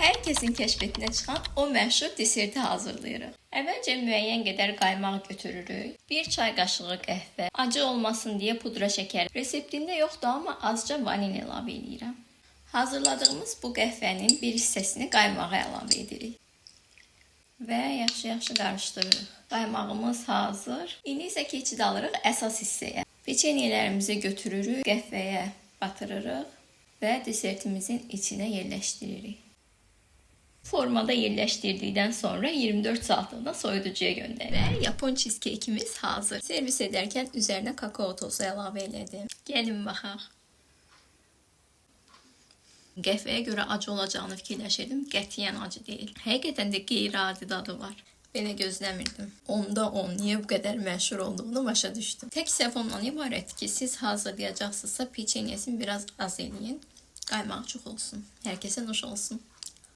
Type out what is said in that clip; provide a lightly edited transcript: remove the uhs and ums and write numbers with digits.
Hər kəsin kəşfiyyətinə çıxan o məşhur deserti hazırlayırıq. Əvvəlcə müəyyən qədər qaymaq götürürük. 1 çay qaşığı qəhvə, acı olmasın deyə pudra şəkər. Reseptində yoxdur, amma azca vanil əlavə edirəm. Hazırladığımız bu qəhvənin bir hissəsini qaymağa əlavə edirik. Və yaxşı-yaxşı qarışdırırıq. Qaymağımız hazır. İndi isə keçid alırıq əsas hissəyə. Peçenyelərimizi götürürük, qəhvəyə batırırıq və desertimizin içinə yerləşdiririk. Formada yerləşdirdikdən sonra 24 saatlığına soyuducuya göndəririk. Və Yapon cheesecake'imiz hazır. Servis edərkən üzərinə kakao tozu əlavə elədim. Gəlin baxaq. Qəhvəyə görə acı olacağını fikirləşirdim. Qətiyyən acı deyil. Həqiqətən də qeyri-adi dadı var. Belə gözləmirdim. 10-da 10. Niyə bu qədər məşhur olduğunu başa düşdüm. Tək səhv ondan ibarət ki, siz hazırlayacaqsınızsa peçenyesini biraz az eləyin. Qaymaq çox olsun. Hər kəsə nuş olsun.